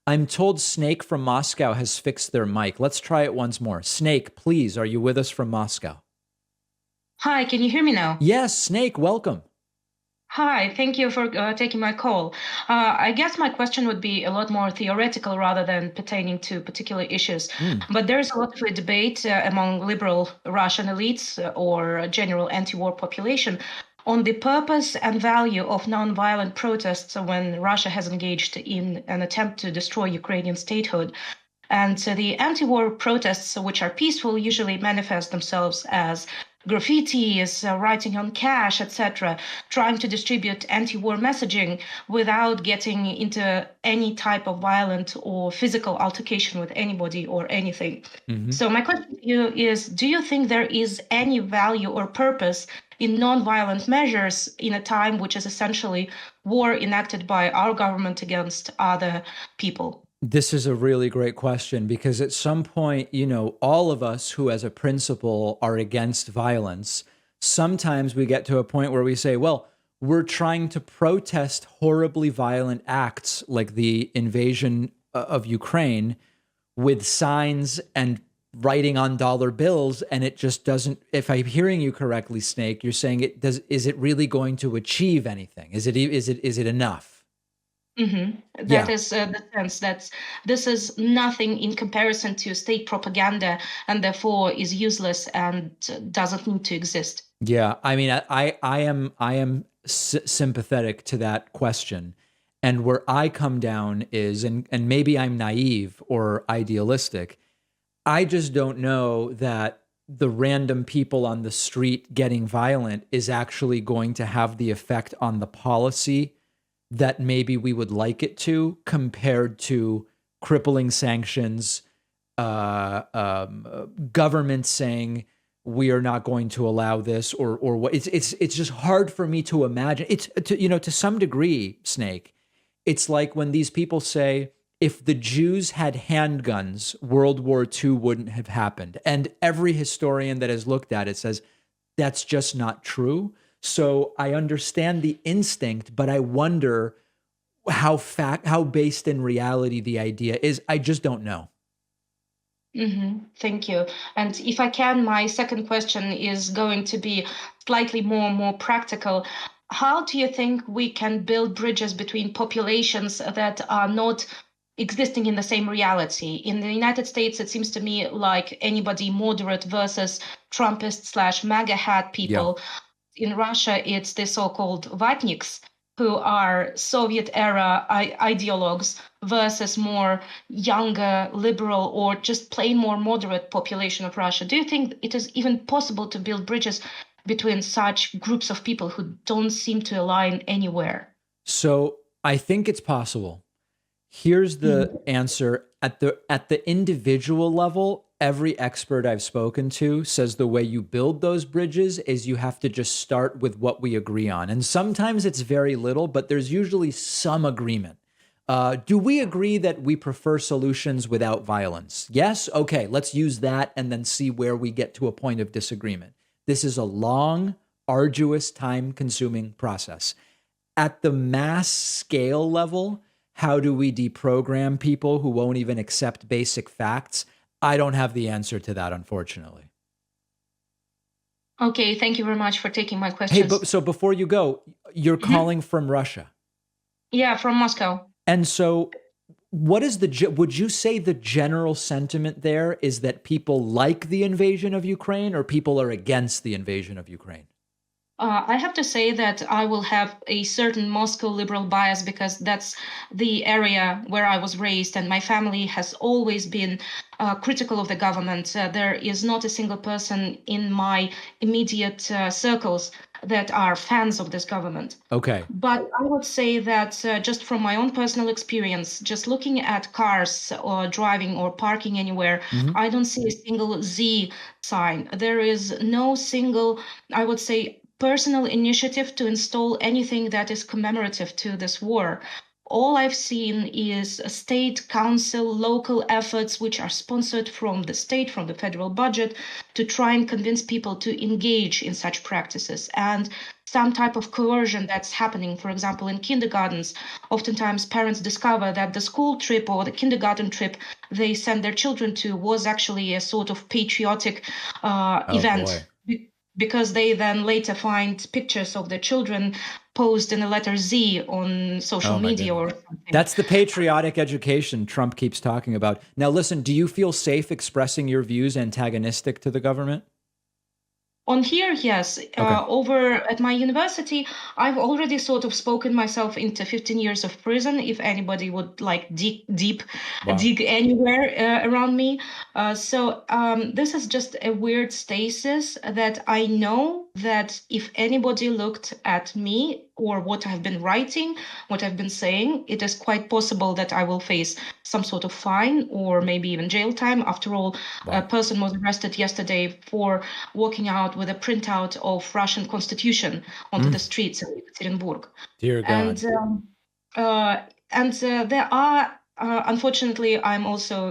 I'm told Snake from Moscow has fixed their mic. Let's try it once more. Snake, please, are you with us from Moscow? Hi, can you hear me now? Yes, Snake, welcome. Hi, thank you for taking my call. I guess my question would be a lot more theoretical rather than pertaining to particular issues. Mm. But there is a lot of a debate among liberal Russian elites or general anti-war population on the purpose and value of non-violent protests when Russia has engaged in an attempt to destroy Ukrainian statehood. And the anti-war protests, which are peaceful, usually manifest themselves as graffitis, writing on cash, etc., trying to distribute anti-war messaging without getting into any type of violent or physical altercation with anybody or anything. Hmm. So my question to you is, do you think there is any value or purpose in non-violent measures in a time which is essentially war enacted by our government against other people? This is a really great question because at some point, all of us who, as a principle, are against violence, sometimes we get to a point where we say, well, we're trying to protest horribly violent acts like the invasion of Ukraine with signs and writing on dollar bills, and it just doesn't. If I'm hearing you correctly, Snake, you're saying it does. Is it really going to achieve anything? Is it enough? That Yeah. is the sense that this is nothing in comparison to state propaganda and therefore is useless and doesn't need to exist. Yeah, I mean, I am sympathetic to that question, and where I come down is, and maybe I'm naive or idealistic. I just don't know that the random people on the street getting violent is actually going to have the effect on the policy that maybe we would like it to, compared to crippling sanctions, government saying we are not going to allow this, or what. It's just hard for me to imagine. It's to some degree, Snake. It's like when these people say, if the Jews had handguns, World War II wouldn't have happened. And every historian that has looked at it says that's just not true. So I understand the instinct, but I wonder how based in reality the idea is. I just don't know. Thank you. And if I can, my second question is going to be slightly more practical. How do you think we can build bridges between populations that are not existing in the same reality? In the United States, it seems to me like anybody moderate versus Trumpist slash MAGA hat Yeah. people. In Russia, it's the so-called Vatniks, who are Soviet era ideologues versus more younger, liberal, or just plain more moderate population of Russia. Do you think it is even possible to build bridges between such groups of people who don't seem to align anywhere? So I think it's possible. Here's the Mhm. answer. At the individual level, every expert I've spoken to says the way you build those bridges is you have to just start with what we agree on. And sometimes it's very little, but there's usually some agreement. Do we agree that we prefer solutions without violence? Yes? Okay, let's use that and then see where we get to a point of disagreement. This is a long, arduous, time consuming process. At the mass scale level, how do we deprogram people who won't even accept basic facts? I don't have the answer to that, unfortunately. Okay, thank you very much for taking my Hey, questions. but so before you go, you're Mhm. calling from Russia. Yeah, from Moscow. And so what is would you say the general sentiment there is that people like the invasion of Ukraine or people are against the invasion of Ukraine? I have to say that I will have a certain Moscow liberal bias because that's the area where I was raised, and my family has always been critical of the government. There is not a single person in my immediate circles that are fans of this government. Okay. But I would say that just from my own personal experience, just looking at cars or driving or parking anywhere, Mhm. I don't see a single Z sign. There is no single, I would say, personal initiative to install anything that is commemorative to this war. All I've seen is a state council, local efforts, which are sponsored from the state, from the federal budget, to try and convince people to engage in such practices. And some type of coercion that's happening, for example, in kindergartens. Oftentimes, parents discover that the school trip or the kindergarten trip they send their children to was actually a sort of patriotic Oh event. boy. Because they then later find pictures of their children posed in the letter Z on social Oh my media goodness. or something. That's the patriotic education Trump keeps talking about. Now, listen, do you feel safe expressing your views antagonistic to the government? On here, yes. Okay. Over at my university, I've already sort of spoken myself into 15 years of prison. If anybody would like Wow. dig anywhere around me. So this is just a weird stasis that I know that if anybody looked at me or what I've been writing, what I've been saying, it is quite possible that I will face some sort of fine or maybe even jail time. After all, a Wow. person was arrested yesterday for walking out with a printout of Russian constitution onto Mm, the streets of Ekaterinburg. dear God. And there are unfortunately, I'm also,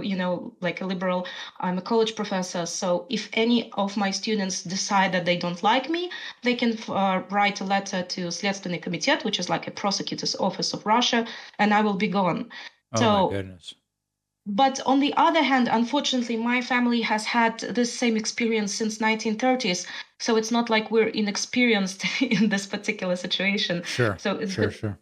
like a liberal. I'm a college professor, so if any of my students decide that they don't like me, they can write a letter to Следственный комитет, which is like a prosecutor's office of Russia, and I will be gone. Oh my So goodness. but on the other hand, unfortunately, my family has had this same experience since 1930s. So it's not like we're inexperienced in this particular situation. Sure. So Sure. Sure.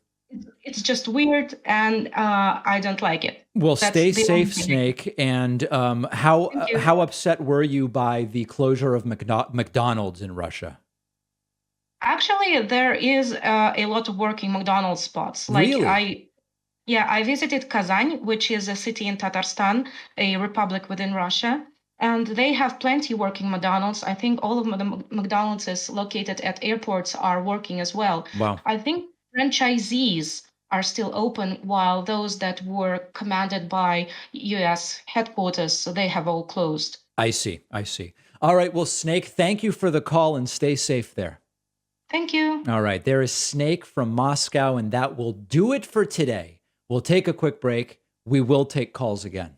it's just weird, and I don't like it. Well, That's stay the only safe, thing. Snake. And Thank you. how upset were you by the closure of McDonald's in Russia? Actually, there is a lot of working McDonald's spots. Really? Yeah, I visited Kazan, which is a city in Tatarstan, a republic within Russia, and they have plenty working McDonald's. I think all of the McDonald's is located at airports are working as well. Wow. I think franchisees are still open, while those that were commanded by US headquarters, so they have all closed. I see. I see. All right. Well, Snake, thank you for the call and stay safe there. Thank you. All right. There is Snake from Moscow, and that will do it for today. We'll take a quick break. We will take calls again.